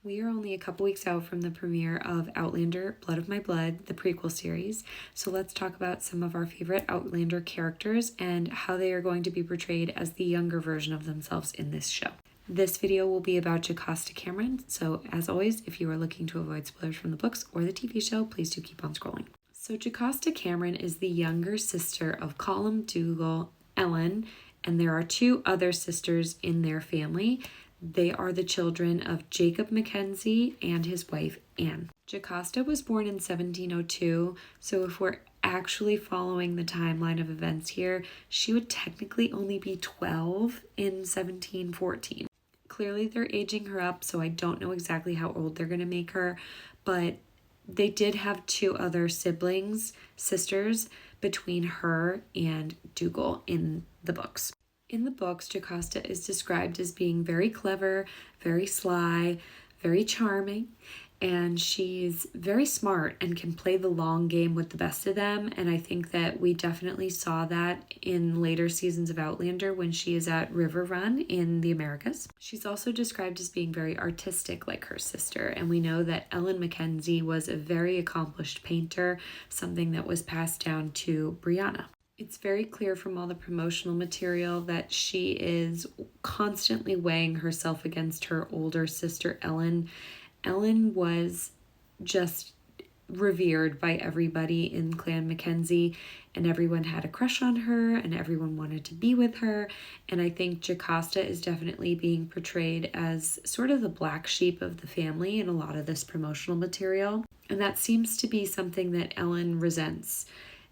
We are only a couple weeks out from the premiere of Outlander, Blood of My Blood, the prequel series. So let's talk about some of our favorite Outlander characters and how they are going to be portrayed as the younger version of themselves in this show. This video will be about Jocasta Cameron, so as always, if you are looking to avoid spoilers from the books or the TV show, please do keep on scrolling. So Jocasta Cameron is the younger sister of Colum Dougal, Ellen, and there are two other sisters in their family. They are the children of Jacob MacKenzie and his wife, Anne. Jocasta was born in 1702, so if we're actually following the timeline of events here, she would technically only be 12 in 1714. Clearly, they're aging her up, so I don't know exactly how old they're going to make her, but they did have two other siblings, sisters, between her and Dougal in the books. In the books, Jocasta is described as being very clever, very sly, very charming, and she's very smart and can play the long game with the best of them. And I think that we definitely saw that in later seasons of Outlander when she is at River Run in the Americas. She's also described as being very artistic like her sister, and we know that Ellen MacKenzie was a very accomplished painter, something that was passed down to Brianna. It's very clear from all the promotional material that she is constantly weighing herself against her older sister, Ellen. Ellen was just revered by everybody in Clan MacKenzie, and everyone had a crush on her, and everyone wanted to be with her. And I think Jocasta is definitely being portrayed as sort of the black sheep of the family in a lot of this promotional material. And that seems to be something that Ellen resents.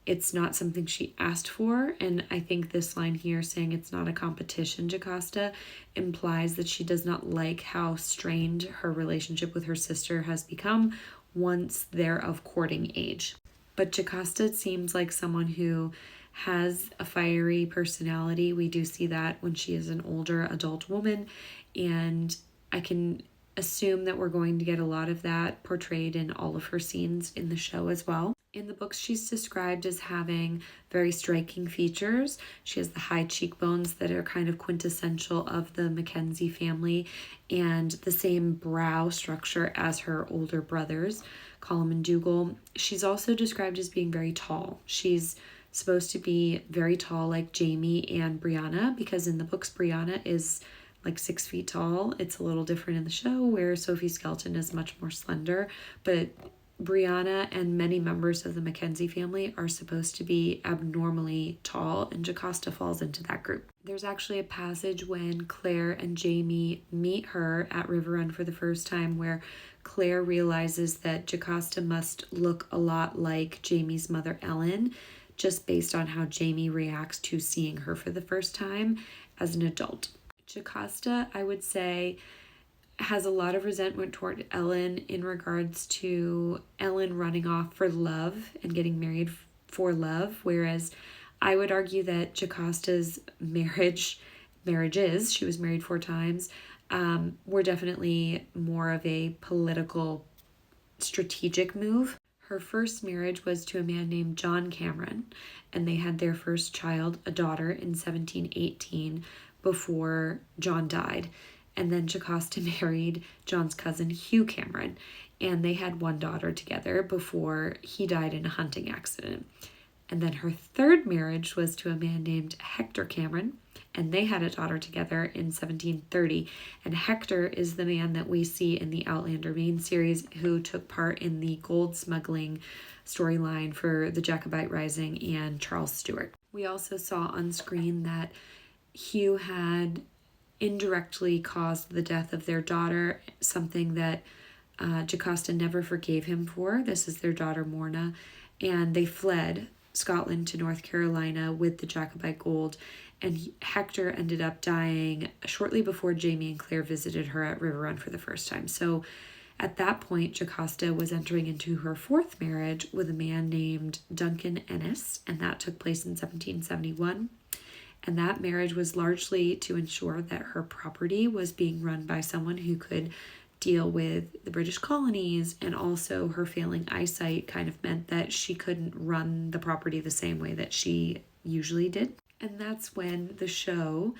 It's not something she asked for, and I think this line here saying it's not a competition, Jocasta, implies that she does not like how strained her relationship with her sister has become once they're of courting age. But Jocasta seems like someone who has a fiery personality. We do see that when she is an older adult woman, and I can assume that we're going to get a lot of that portrayed in all of her scenes in the show as well. In the books, she's described as having very striking features. She has the high cheekbones that are kind of quintessential of the MacKenzie family, and the same brow structure as her older brothers, Colum and Dougal. She's also described as being very tall. She's supposed to be very tall like Jamie and Brianna, because in the books, Brianna is like 6 feet tall. It's a little different in the show where Sophie Skelton is much more slender, but Brianna and many members of the MacKenzie family are supposed to be abnormally tall, and Jocasta falls into that group. There's actually a passage when Claire and Jamie meet her at River Run for the first time where Claire realizes that Jocasta must look a lot like Jamie's mother Ellen, just based on how Jamie reacts to seeing her for the first time as an adult. Jocasta, I would say, has a lot of resentment toward Ellen in regards to Ellen running off for love and getting married for love, whereas I would argue that Jocasta's marriages, she was married 4 times, were definitely more of a political, strategic move. Her first marriage was to a man named John Cameron, and they had their first child, a daughter, in 1718 before John died. And then Jocasta married John's cousin, Hugh Cameron, and they had 1 daughter together before he died in a hunting accident. And then her third marriage was to a man named Hector Cameron, and they had a daughter together in 1730. And Hector is the man that we see in the Outlander main series who took part in the gold smuggling storyline for the Jacobite Rising and Charles Stuart. We also saw on screen that Hugh had indirectly caused the death of their daughter, something that Jocasta never forgave him for. This is their daughter Morna, and they fled Scotland to North Carolina with the Jacobite gold, and Hector ended up dying shortly before Jamie and Claire visited her at River Run for the first time. So at that point, Jocasta was entering into her 4th marriage with a man named Duncan Ennis, and that took place in 1771. And that marriage was largely to ensure that her property was being run by someone who could deal with the British colonies, and also her failing eyesight kind of meant that she couldn't run the property the same way that she usually did. And that's when the show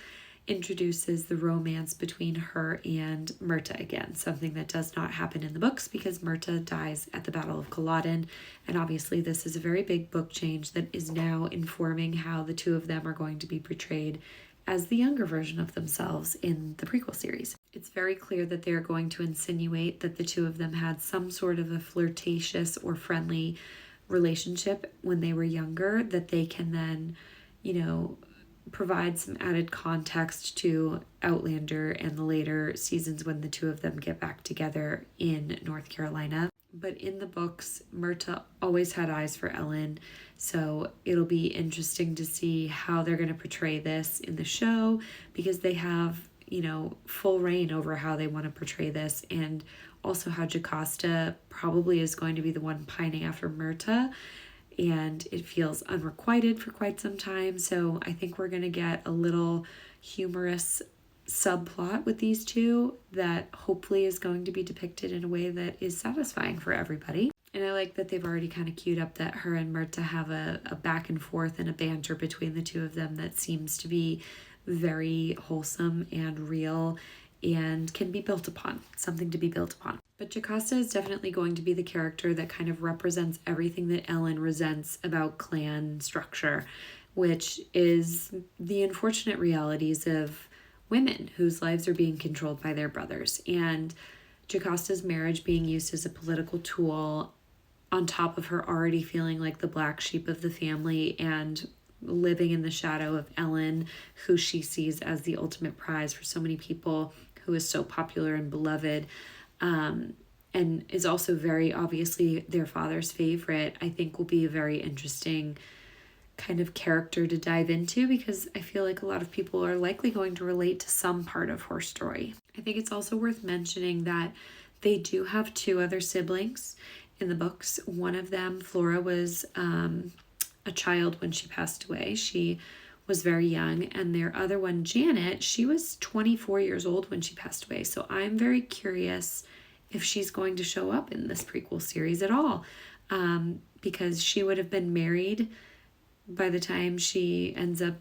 introduces the romance between her and Murtagh again, something that does not happen in the books because Murtagh dies at the Battle of Culloden, and obviously this is a very big book change that is now informing how the two of them are going to be portrayed as the younger version of themselves in the prequel series. It's very clear that they're going to insinuate that the two of them had some sort of a flirtatious or friendly relationship when they were younger that they can then, provide some added context to Outlander and the later seasons when the two of them get back together in North Carolina. But in the books, Murtagh always had eyes for Ellen, so it'll be interesting to see how they're going to portray this in the show, because they have, full reign over how they want to portray this, and also how Jocasta probably is going to be the one pining after Murtagh, and it feels unrequited for quite some time. So I think we're going to get a little humorous subplot with these two that hopefully is going to be depicted in a way that is satisfying for everybody. And I like that they've already kind of queued up that her and Murtagh have a back and forth and a banter between the two of them that seems to be very wholesome and real and can be built upon, something to be built upon. But Jocasta is definitely going to be the character that kind of represents everything that Ellen resents about clan structure, which is the unfortunate realities of women whose lives are being controlled by their brothers. And Jocasta's marriage being used as a political tool, on top of her already feeling like the black sheep of the family and living in the shadow of Ellen, who she sees as the ultimate prize for so many people, who is so popular and beloved, and is also very obviously their father's favorite, I think will be a very interesting kind of character to dive into, because I feel like a lot of people are likely going to relate to some part of her story. I think it's also worth mentioning that they do have two other siblings in the books. One of them, Flora, was a child when she passed away. She was very young. And their other one, Janet, she was 24 years old when she passed away. So I'm very curious if she's going to show up in this prequel series at all, because she would have been married by the time she ends up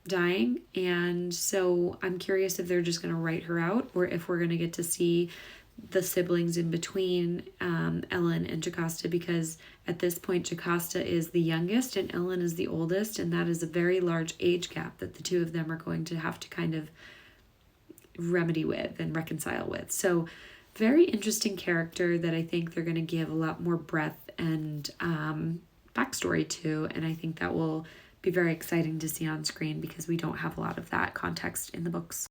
dying. And so I'm curious if they're just going to write her out, or if we're going to get to see the siblings in between Ellen and Jocasta, because at this point Jocasta is the youngest and Ellen is the oldest, and that is a very large age gap that the two of them are going to have to kind of remedy with and reconcile with. So very interesting character that I think they're going to give a lot more breadth and backstory to, and I think that will be very exciting to see on screen because we don't have a lot of that context in the books.